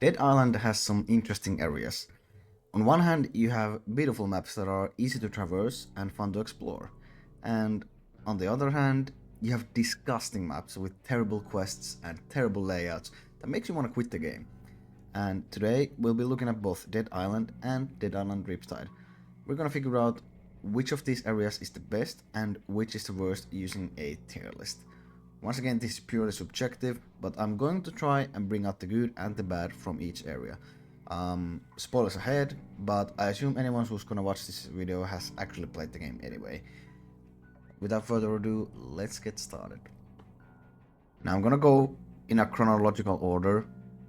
Dead Island has some interesting areas. On one hand, you have beautiful maps that are easy to traverse and fun to explore. And on the other hand, you have disgusting maps with terrible quests and terrible layouts that makes you want to quit the game. And today we'll be looking at both Dead Island and Dead Island Riptide. We're gonna figure out which of these areas is the best and which is the worst using a tier list. Once again, this is purely subjective, but I'm going to try and bring out the good and the bad from each area. Spoilers ahead, but I assume anyone who's gonna watch this video has actually played the game anyway. Without further ado, let's get started. Now I'm gonna go in a chronological order,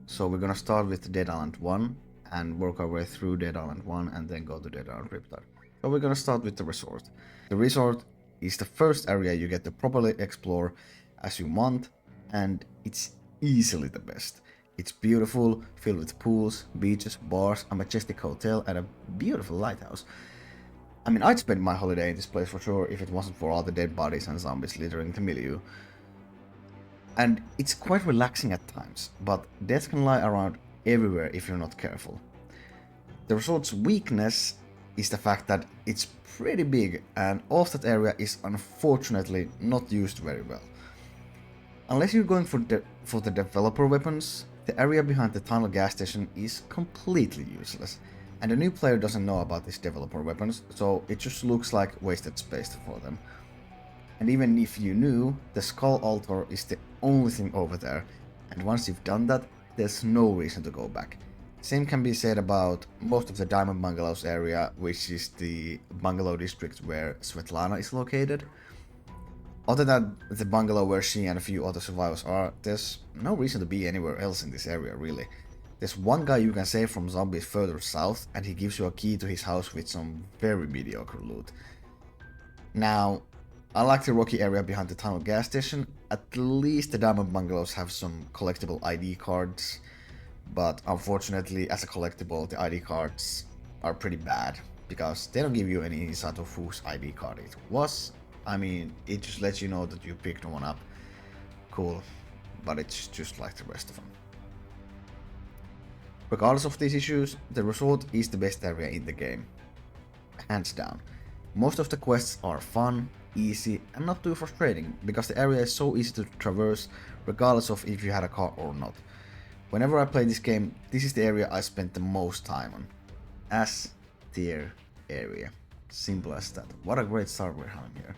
so we're gonna start with Dead Island 1 and work our way through Dead Island 1 and then go to Dead Island Riptide. So we're gonna start with the resort. The resort is the first area you get to properly explore as you want, and it's easily the best. It's beautiful, filled with pools, beaches, bars, a majestic hotel, and a beautiful lighthouse. I mean, I'd spend my holiday in this place for sure if it wasn't for all the dead bodies and zombies littering the milieu. And it's quite relaxing at times, but death can lie around everywhere if you're not careful. The resort's weakness is the fact that it's pretty big and all of that area is unfortunately not used very well. Unless you're going for the developer weapons, the area behind the tunnel gas station is completely useless, and the new player doesn't know about these developer weapons, so it just looks like wasted space for them. And even if you knew, the skull altar is the only thing over there, and once you've done that, there's no reason to go back. Same can be said about most of the Diamond Bungalows area, which is the bungalow district where Svetlana is located. Other than the bungalow where she and a few other survivors are, there's no reason to be anywhere else in this area really. There's one guy you can save from zombies further south, and he gives you a key to his house with some very mediocre loot. Now, unlike the rocky area behind the tunnel gas station, at least the Diamond Bungalows have some collectible ID cards, but unfortunately as a collectible the ID cards are pretty bad, because they don't give you any insight of whose ID card it was. I mean, it just lets you know that you picked one up. Cool, but it's just like the rest of them. Regardless of these issues, the resort is the best area in the game. Hands down. Most of the quests are fun, easy, and not too frustrating, because the area is so easy to traverse regardless of if you had a car or not. Whenever I play this game, this is the area I spent the most time on. S tier area. Simple as that. What a great start we're having here.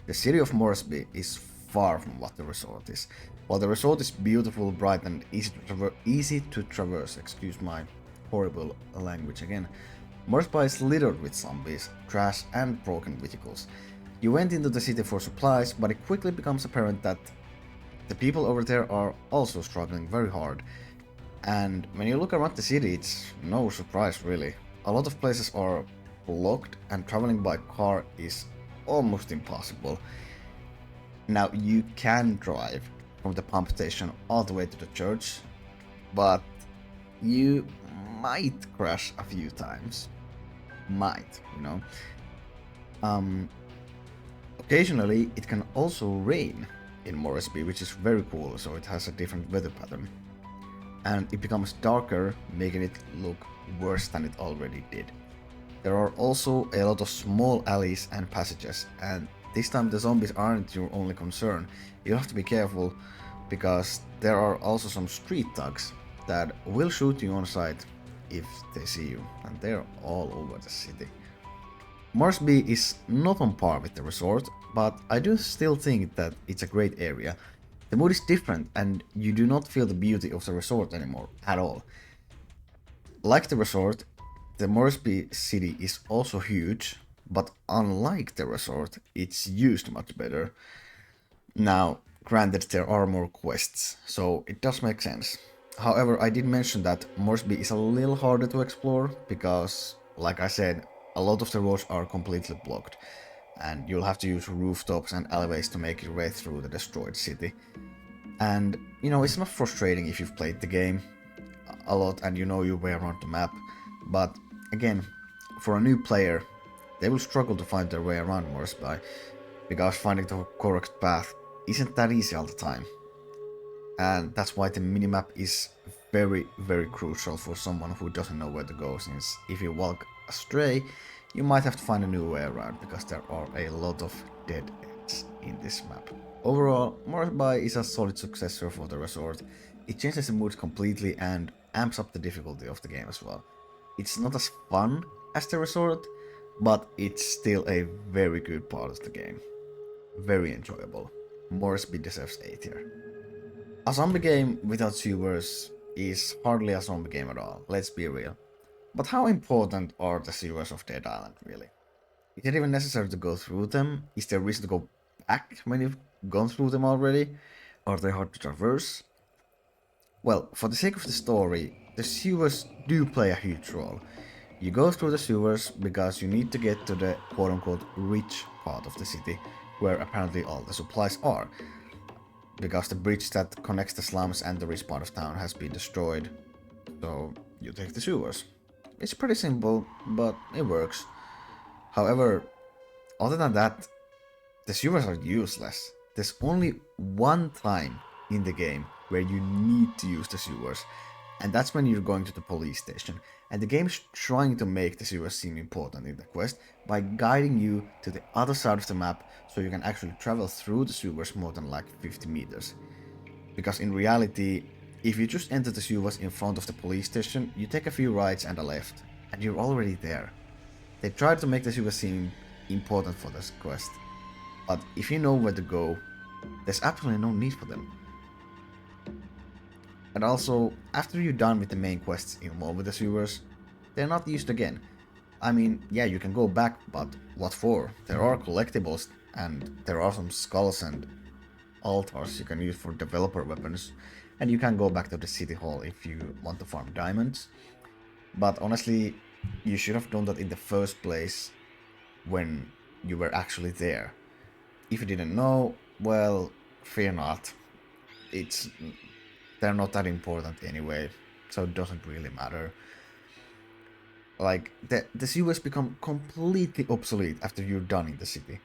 The city of Moresby is far from what the resort is. While the resort is beautiful, bright, and easy to traverse, excuse my horrible language again, Moresby is littered with zombies, trash, and broken vehicles. You went into the city for supplies, but it quickly becomes apparent that the people over there are also struggling very hard. And when you look around the city, it's no surprise really. A lot of places are blocked and traveling by car is almost impossible. Now you can drive from the pump station all the way to the church, but you might crash a few times. Might, you know. Occasionally it can also rain in Moresby, which is very cool, so it has a different weather pattern. And it becomes darker, making it look worse than it already did. There are also a lot of small alleys and passages, and this time the zombies aren't your only concern. You have to be careful, because there are also some street thugs that will shoot you on sight if they see you, and they're all over the city. Moresby is not on par with the resort, but I do still think that it's a great area. The mood is different, and you do not feel the beauty of the resort anymore, at all. Like the resort, the Moresby city is also huge, but unlike the resort, it's used much better. Now, granted there are more quests, so it does make sense. However, I did mention that Moresby is a little harder to explore, because, like I said, a lot of the roads are completely blocked, and you'll have to use rooftops and alleyways to make your way through the destroyed city. And, you know, it's not frustrating if you've played the game a lot and you know your way around the map, but again, for a new player, they will struggle to find their way around Moresby, because finding the correct path isn't that easy all the time. And that's why the minimap is very, very crucial for someone who doesn't know where to go, since if you walk astray, you might have to find a new way around, because there are a lot of dead ends in this map. Overall, Moresby is a solid successor for the resort. It changes the mood completely and amps up the difficulty of the game as well. It's not as fun as the resort, but it's still a very good part of the game. Very enjoyable. Moresby deserves A tier. A zombie game without sewers is hardly a zombie game at all, let's be real. But how important are the sewers of Dead Island, really? Is it even necessary to go through them? Is there reason to go back when you've gone through them already? Are they hard to traverse? Well, for the sake of the story, the sewers do play a huge role. You go through the sewers because you need to get to the quote-unquote rich part of the city, where apparently all the supplies are, because the bridge that connects the slums and the rich part of town has been destroyed, so you take the sewers. It's pretty simple, but it works. However, other than that, the sewers are useless. There's only one time in the game where you need to use the sewers, and that's when you're going to the police station. And the game is trying to make the sewers seem important in the quest by guiding you to the other side of the map, so you can actually travel through the sewers more than like 50 meters. Because in reality, if you just enter the sewers in front of the police station, you take a few rights and a left, and you're already there. They tried to make the sewers seem important for this quest, but if you know where to go, there's absolutely no need for them. And also, after you're done with the main quests involved with the sewers, they're not used again. I mean, yeah, you can go back, but what for? There are collectibles, and there are some skulls and altars you can use for developer weapons, and you can go back to the city hall if you want to farm diamonds. But honestly, you should have done that in the first place when you were actually there. If you didn't know, well, fear not. They're not that important anyway, so it doesn't really matter. Like, the sewers become completely obsolete after you're done in the city.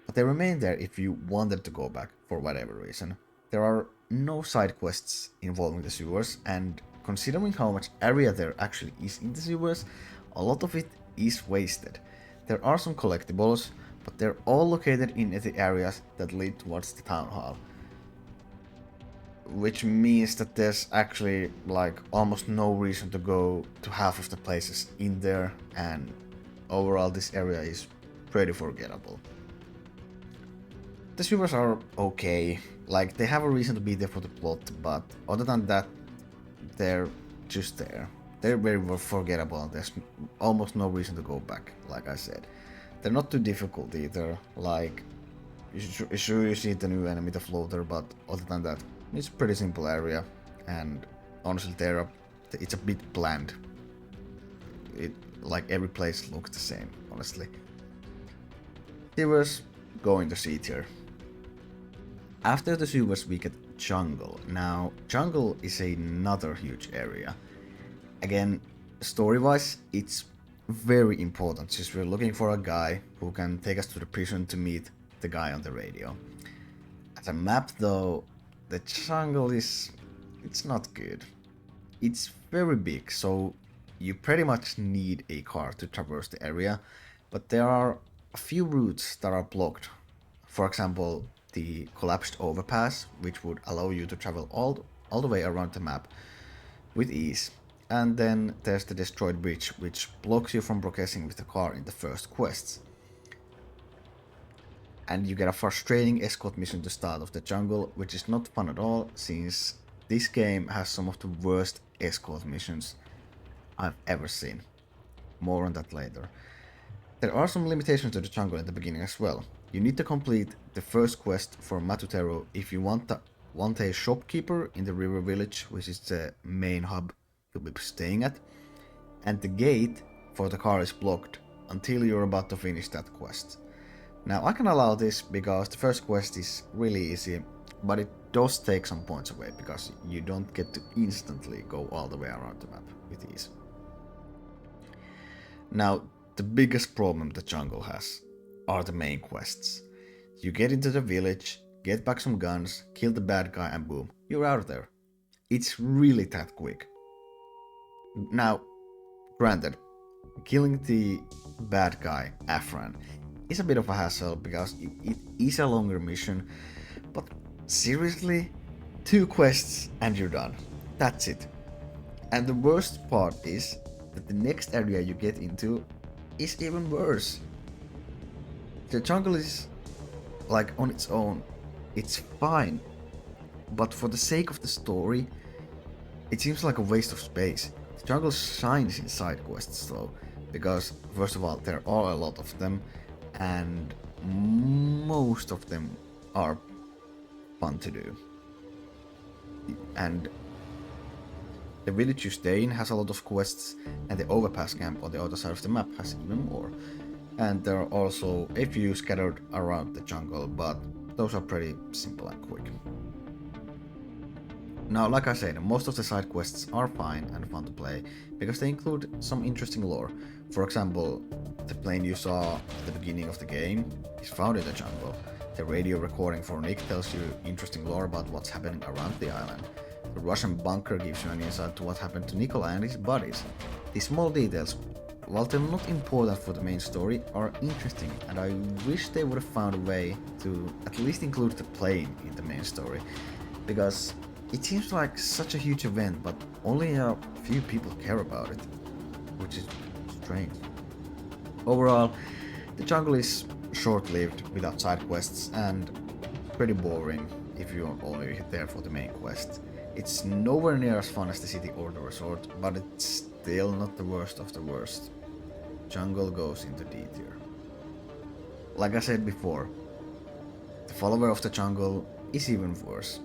But they remain there if you wanted to go back for whatever reason. There are no side quests involving the sewers, and considering how much area there actually is in the sewers, a lot of it is wasted. There are some collectibles, but they're all located in the areas that lead towards the town hall. Which means that there's actually like almost no reason to go to half of the places in there, and overall this area is pretty forgettable. The sewers are okay, like they have a reason to be there for the plot, but other than that, they're just there. They're very forgettable and there's almost no reason to go back, like I said. They're not too difficult either, like sure you see the new enemy, the floater, but other than that, it's a pretty simple area, and honestly it's a bit bland. Like every place looks the same, honestly. Sewers go into C tier. After the sewers we get jungle. Now, jungle is another huge area. Again, story-wise, it's very important since we're looking for a guy who can take us to the prison to meet the guy on the radio. As a map though, the jungle it's not good. It's very big, so you pretty much need a car to traverse the area, but there are a few routes that are blocked. For example, the collapsed overpass, which would allow you to travel all the way around the map with ease. And then there's the destroyed bridge, which blocks you from progressing with the car in the first quests. And you get a frustrating escort mission to start of the jungle, which is not fun at all, since this game has some of the worst escort missions I've ever seen. More on that later. There are some limitations to the jungle in the beginning as well. You need to complete the first quest for Matutero if you want a shopkeeper in the river village, which is the main hub you'll be staying at, and the gate for the car is blocked until you're about to finish that quest. Now I can allow this because the first quest is really easy, but it does take some points away because you don't get to instantly go all the way around the map with ease. Now, the biggest problem the jungle has are the main quests. You get into the village, get back some guns, kill the bad guy, and boom, you're out of there. It's really that quick. Now, granted, killing the bad guy, Afran, is a bit of a hassle because it is a longer mission, but seriously, 2 quests and you're done. That's it. And the worst part is that the next area you get into is even worse. The jungle is like on its own, it's fine, but for the sake of the story, it seems like a waste of space. The jungle shines in side quests though, because first of all, there are a lot of them, and most of them are fun to do. And the village you stay in has a lot of quests, and the overpass camp on the other side of the map has even more. And there are also a few scattered around the jungle, but those are pretty simple and quick. Now, like I said, most of the side quests are fine and fun to play, because they include some interesting lore. For example, the plane you saw at the beginning of the game is found in the jungle. The radio recording for Nick tells you interesting lore about what's happening around the island. The Russian bunker gives you an insight to what happened to Nikolai and his buddies. These small details, while they're not important for the main story, are interesting, and I wish they would have found a way to at least include the plane in the main story, because it seems like such a huge event, but only a few people care about it, which is strange. Overall, the jungle is short-lived without side quests and pretty boring if you're only there for the main quest. It's nowhere near as fun as the city or the resort, but it's still not the worst of the worst. Jungle goes into D tier. Like I said before, the follower of the jungle is even worse.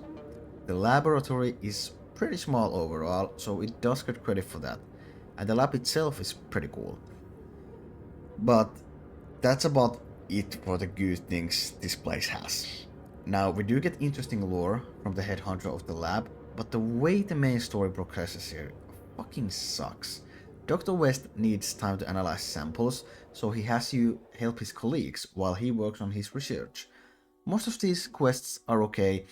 The laboratory is pretty small overall, so it does get credit for that, and the lab itself is pretty cool. But that's about it for the good things this place has. Now, we do get interesting lore from the head honcho of the lab, but the way the main story progresses here fucking sucks. Dr. West needs time to analyze samples, so he has you help his colleagues while he works on his research. Most of these quests are okay,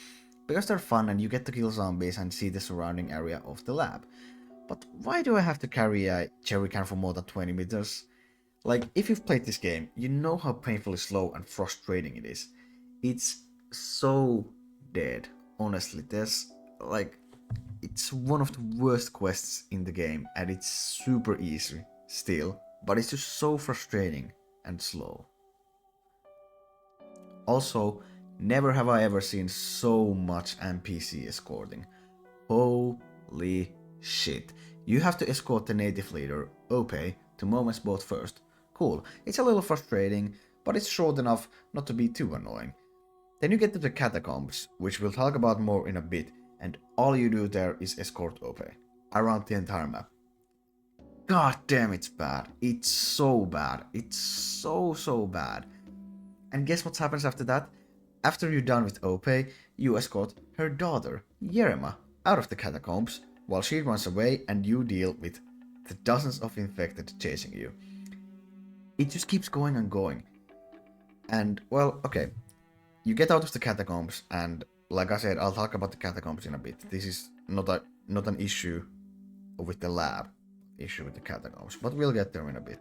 because they're fun and you get to kill zombies and see the surrounding area of the lab. But why do I have to carry a jerry can for more than 20 meters? Like, if you've played this game, you know how painfully slow and frustrating it is. It's so dead, honestly. It's one of the worst quests in the game, and it's super easy still, but it's just so frustrating and slow. Also, never have I ever seen so much NPC escorting. Holy shit. You have to escort the native leader, Ope, to Moment's boat first. Cool, it's a little frustrating, but it's short enough not to be too annoying. Then you get to the catacombs, which we'll talk about more in a bit, and all you do there is escort Ope around the entire map. God damn, it's bad. It's so bad. It's so bad. And guess what happens after that? After you're done with Ope, you escort her daughter, Yerema, out of the catacombs, while she runs away and you deal with the dozens of infected chasing you. It just keeps going and going. And, well, okay. You get out of the catacombs, and like I said, I'll talk about the catacombs in a bit. This is not an issue with the lab, issue with the catacombs, but we'll get there in a bit.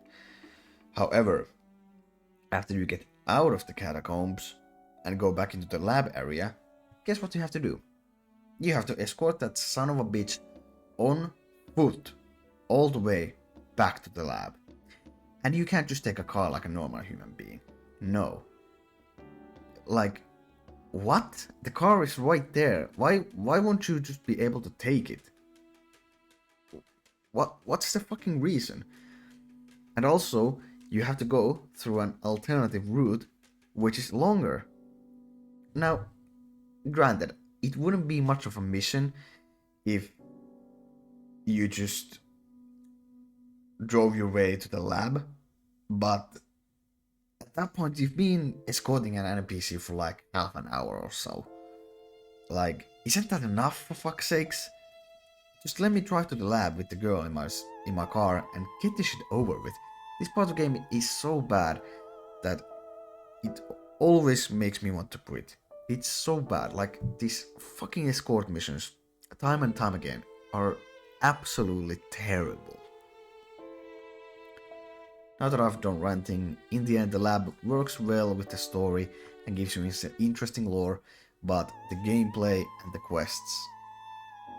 However, after you get out of the catacombs and go back into the lab area, guess what you have to do? You have to escort that son of a bitch on foot all the way back to the lab. And you can't just take a car like a normal human being. No. Like, what? The car is right there. Why won't you just be able to take it? What's the fucking reason? And also, you have to go through an alternative route, which is longer. Now, granted, it wouldn't be much of a mission if you just drove your way to the lab, but at that point you've been escorting an NPC for like half an hour or so. Like, isn't that enough, for fuck's sakes? Just let me drive to the lab with the girl in my car and get this shit over with. This part of the game is so bad that it always makes me want to quit. It's so bad. Like, these fucking escort missions time and time again, are absolutely terrible. Now that I've done ranting, in the end the lab works well with the story and gives you interesting lore, but the gameplay and the quests,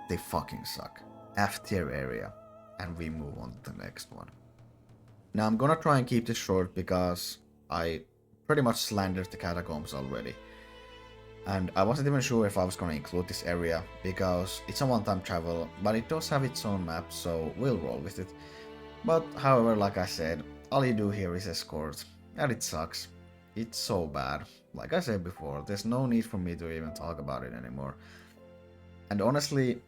they fucking suck. F tier area, and we move on to the next one. Now I'm gonna try and keep this short because I pretty much slandered the catacombs already. And I wasn't even sure if I was gonna include this area because it's a one-time travel, but it does have its own map, so we'll roll with it. But however, like I said, all you do here is escort, and it sucks. It's so bad. Like I said before, there's no need for me to even talk about it anymore. And honestly,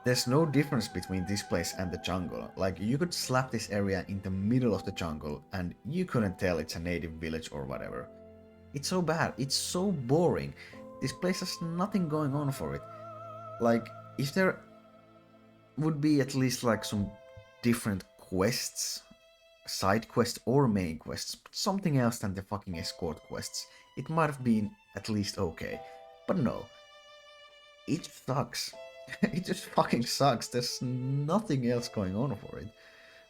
there's no difference between this place and the jungle. Like, you could slap this area in the middle of the jungle and you couldn't tell it's a native village or whatever. It's so bad, it's so boring. This place has nothing going on for it. Like, if there would be at least like some different quests, side quests or main quests, but something else than the fucking escort quests, it might have been at least okay. But no, it sucks. It just fucking sucks. There's nothing else going on for it.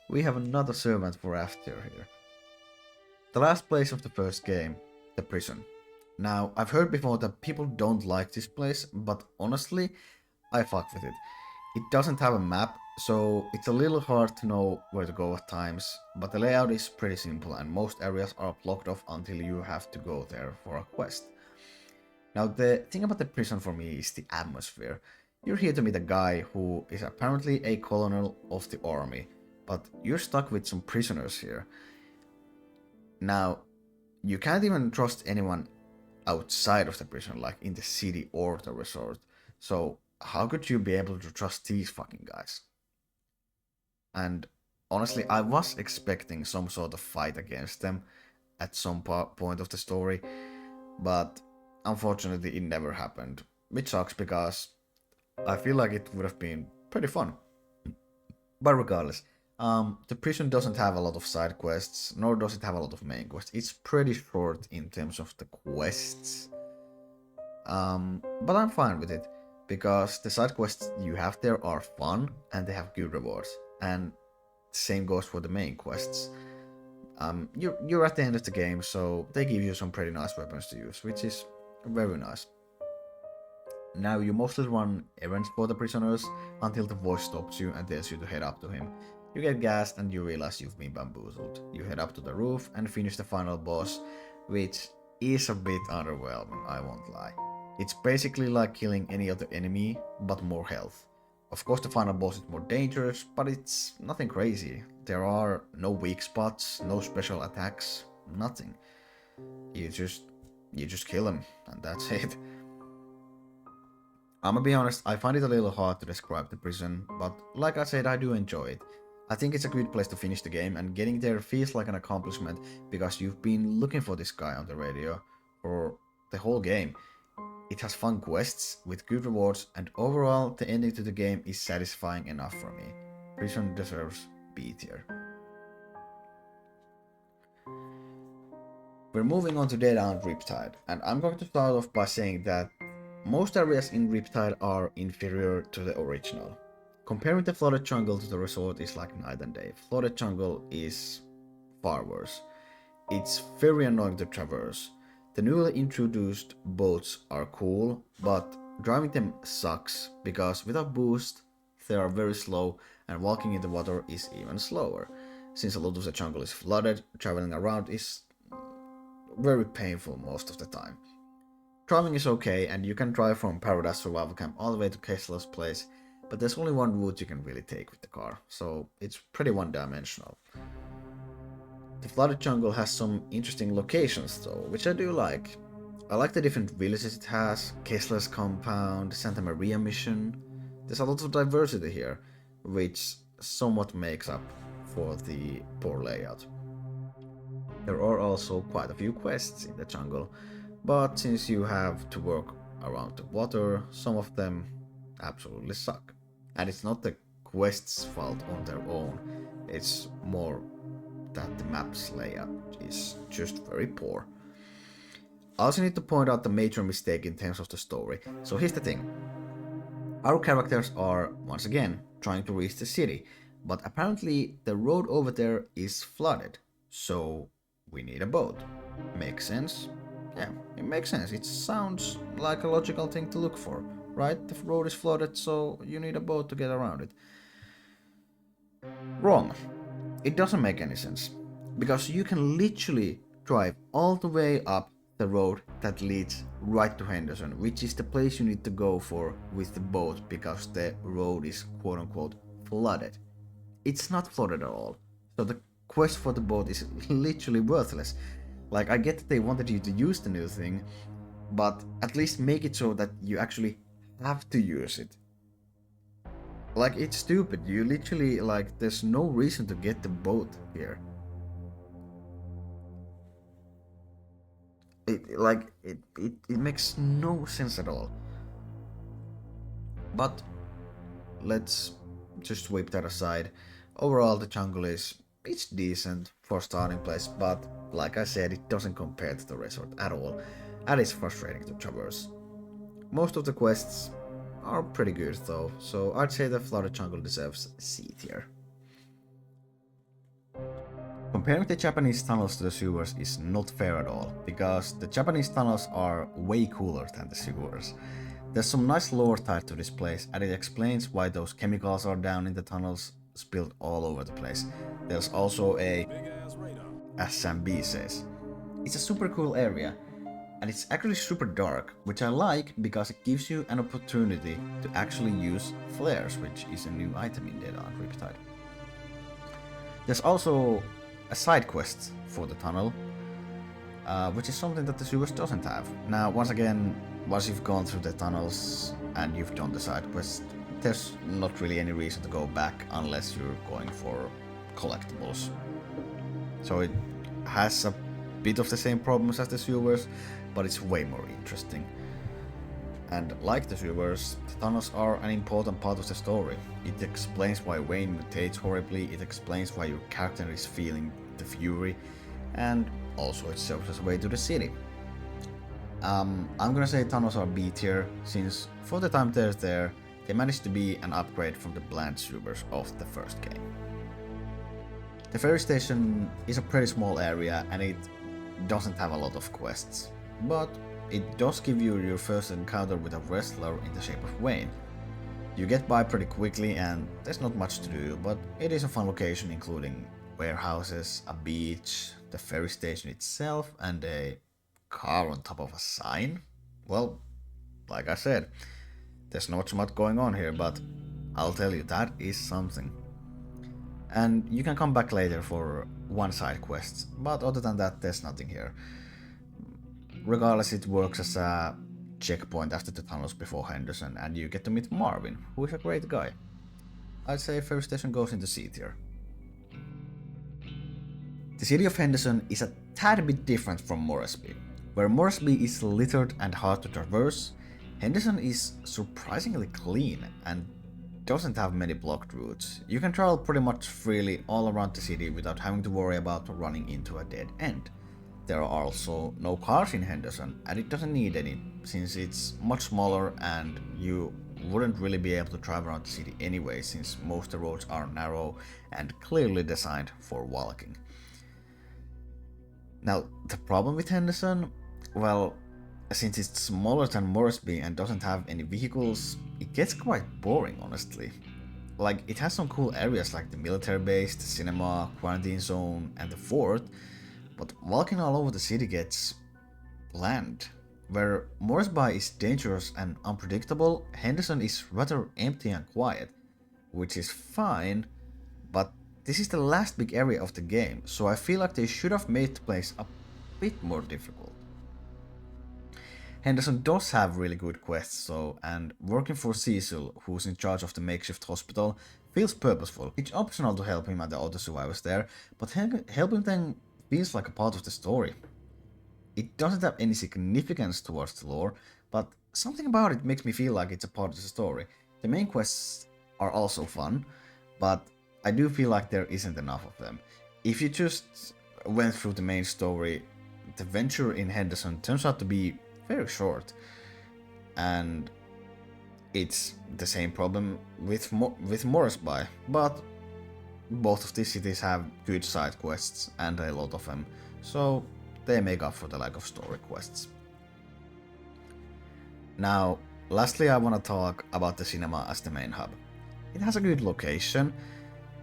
We have another servant for after here. The last place of the first game, the prison. Now, I've heard before that people don't like this place, but honestly, I fuck with it. It doesn't have a map, so it's a little hard to know where to go at times, but the layout is pretty simple and most areas are blocked off until you have to go there for a quest. Now, the thing about the prison for me is the atmosphere. You're here to meet a guy who is apparently a colonel of the army, but you're stuck with some prisoners here. Now, you can't even trust anyone outside of the prison, like in the city or the resort. So, how could you be able to trust these fucking guys? And honestly, I was expecting some sort of fight against them at some point of the story, but unfortunately, it never happened, which sucks because I feel like it would have been pretty fun. But regardless, the prison doesn't have a lot of side quests, nor does it have a lot of main quests. It's pretty short in terms of the quests. But I'm fine with it, because the side quests you have there are fun and they have good rewards. And the same goes for the main quests. You're at the end of the game, so they give you some pretty nice weapons to use, which is very nice. Now you mostly run errands for the prisoners until the voice stops you and tells you to head up to him. You get gassed and you realize you've been bamboozled. You head up to the roof and finish the final boss, which is a bit underwhelming, I won't lie. It's basically like killing any other enemy, but more health. Of course the final boss is more dangerous, but it's nothing crazy. There are no weak spots, no special attacks, nothing. You just kill him, and that's it. I'm gonna be honest, I find it a little hard to describe the prison, but like I said, I do enjoy it. I think it's a good place to finish the game, and getting there feels like an accomplishment because you've been looking for this guy on the radio for the whole game. It has fun quests with good rewards, and overall, the ending to the game is satisfying enough for me. Prison deserves B tier. We're moving on to Dead Island Riptide, and I'm going to start off by saying that most areas in Riptide are inferior to the original. Comparing the flooded jungle to the resort is like night and day. Flooded jungle is far worse. It's very annoying to traverse. The newly introduced boats are cool, but driving them sucks because without boost they are very slow and walking in the water is even slower. Since a lot of the jungle is flooded, traveling around is very painful most of the time. Driving is okay, and you can drive from Paradise Survival Camp all the way to Kessler's place, but there's only one route you can really take with the car, so it's pretty one-dimensional. The flooded jungle has some interesting locations though, which I do like. I like the different villages it has, Kessler's compound, Santa Maria mission. There's a lot of diversity here, which somewhat makes up for the poor layout. There are also quite a few quests in the jungle, but since you have to work around the water, some of them absolutely suck. And it's not the quest's fault on their own, it's more that the map's layout is just very poor. I also need to point out the major mistake in terms of the story. So here's the thing. Our characters are, once again, trying to reach the city, but apparently the road over there is flooded, so we need a boat. Makes sense? Yeah, it makes sense. It sounds like a logical thing to look for, right? The road is flooded, so you need a boat to get around it. Wrong. It doesn't make any sense. Because you can literally drive all the way up the road that leads right to Henderson, which is the place you need to go for with the boat because the road is quote unquote flooded. It's not flooded at all. So the quest for the boat is literally worthless. Like, I get that they wanted you to use the new thing, but at least make it so that you actually have to use it. Like, it's stupid. You literally, like, there's no reason to get the boat here. It makes no sense at all. But let's just sweep that aside. Overall, the jungle it's decent for starting place, but like I said, it doesn't compare to the resort at all, and it's frustrating to traverse. Most of the quests are pretty good though, so I'd say the Florida jungle deserves a C tier. Comparing the Japanese tunnels to the sewers is not fair at all, because the Japanese tunnels are way cooler than the sewers. There's some nice lore tied to this place, and it explains why those chemicals are down in the tunnels, spilled all over the place. There's also as Sam B says, it's a super cool area, and it's actually super dark, which I like because it gives you an opportunity to actually use flares, which is a new item in Dead on Riptide. There's also a side quest for the tunnel, which is something that the sewers doesn't have. Now, once again, once you've gone through the tunnels and you've done the side quest, there's not really any reason to go back unless you're going for collectibles. So it has a bit of the same problems as the sewers, but it's way more interesting. And like the sewers, the tunnels are an important part of the story. It explains why Wayne mutates horribly, it explains why your character is feeling the fury, and also it serves as a way to the city. I'm gonna say tunnels are B tier, since for the time they're there, they managed to be an upgrade from the bland sewers of the first game. The ferry station is a pretty small area and it doesn't have a lot of quests, but it does give you your first encounter with a wrestler in the shape of Wayne. You get by pretty quickly and there's not much to do, but it is a fun location including warehouses, a beach, the ferry station itself, and a car on top of a sign. Well, like I said, there's not so much going on here, but I'll tell you, that is something. And you can come back later for one side quest, but other than that, there's nothing here. Regardless, it works as a checkpoint after the tunnels before Henderson, and you get to meet Marvin, who is a great guy. I'd say ferry station goes into C tier. The city of Henderson is a tad bit different from Moresby. Where Moresby is littered and hard to traverse, Henderson is surprisingly clean and doesn't have many blocked routes. You can travel pretty much freely all around the city without having to worry about running into a dead end. There are also no cars in Henderson, and it doesn't need any, since it's much smaller and you wouldn't really be able to drive around the city anyway, since most of the roads are narrow and clearly designed for walking. Now, the problem with Henderson, well, since it's smaller than Moresby and doesn't have any vehicles, it gets quite boring, honestly. Like, it has some cool areas like the military base, the cinema, quarantine zone, and the fort, but walking all over the city gets bland. Where Moresby is dangerous and unpredictable, Henderson is rather empty and quiet, which is fine, but this is the last big area of the game, so I feel like they should have made the place a bit more difficult. Henderson does have really good quests though, and working for Cecil, who's in charge of the makeshift hospital, feels purposeful. It's optional to help him and the other survivors there, but helping them feels like a part of the story. It doesn't have any significance towards the lore, but something about it makes me feel like it's a part of the story. The main quests are also fun, but I do feel like there isn't enough of them. If you just went through the main story, the venture in Henderson turns out to be very short, and It's the same problem with Moresby, but both of these cities have good side quests and a lot of them, so they make up for the lack of story quests. Now, lastly, I want to talk about the cinema as the main hub. It has a good location,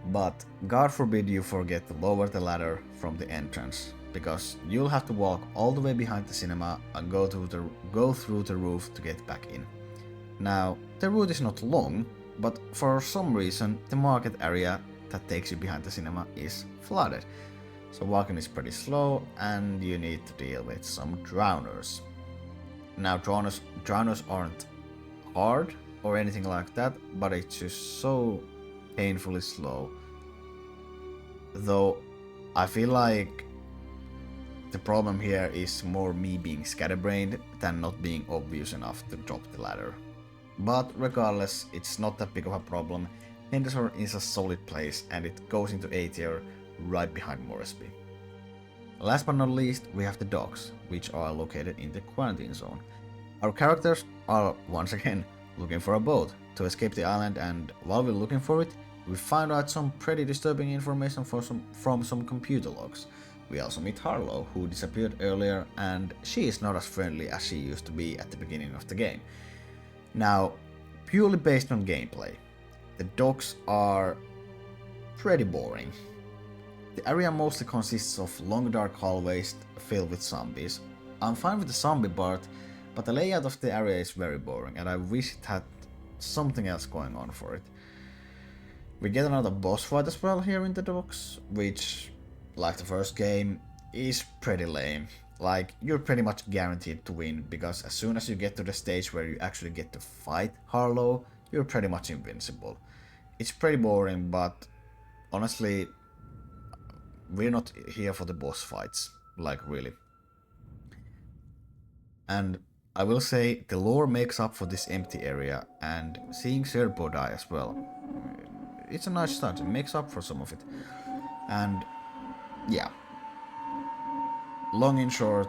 but God forbid you forget to lower the ladder from the entrance, because you'll have to walk all the way behind the cinema and go through the roof to get back in. Now, the route is not long, but for some reason the market area that takes you behind the cinema is flooded. So walking is pretty slow and you need to deal with some drowners. Now drowners aren't hard or anything like that, but it's just so painfully slow. Though I feel like the problem here is more me being scatterbrained than not being obvious enough to drop the ladder. But regardless, it's not that big of a problem. Henderson is a solid place and it goes into A tier right behind Moresby. Last but not least, we have the docks, which are located in the quarantine zone. Our characters are once again looking for a boat to escape the island, and while we're looking for it, we find out some pretty disturbing information from some computer logs. We also meet Harlow, who disappeared earlier, and she is not as friendly as she used to be at the beginning of the game. Now, purely based on gameplay, the docks are pretty boring. The area mostly consists of long dark hallways filled with zombies. I'm fine with the zombie part, but the layout of the area is very boring and I wish it had something else going on for it. We get another boss fight as well here in the docks, which, like the first game, is pretty lame. Like, you're pretty much guaranteed to win, because as soon as you get to the stage where you actually get to fight Harlow, you're pretty much invincible. It's pretty boring, but honestly, we're not here for the boss fights, like really. And I will say, the lore makes up for this empty area, and seeing Serpo die as well, it's a nice start, it makes up for some of it. And yeah, long and short,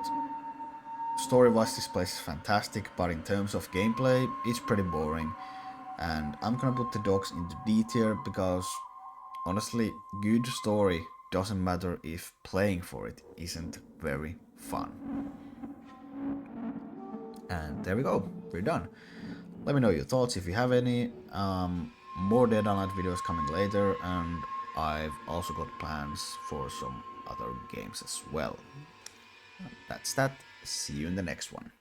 story-wise this place is fantastic, but in terms of gameplay, it's pretty boring. And I'm gonna put the dogs into D tier because, honestly, good story doesn't matter if playing for it isn't very fun. And there we go, we're done. Let me know your thoughts if you have any. More Dead Island videos coming later, and I've also got plans for some other games as well. That's that. See you in the next one.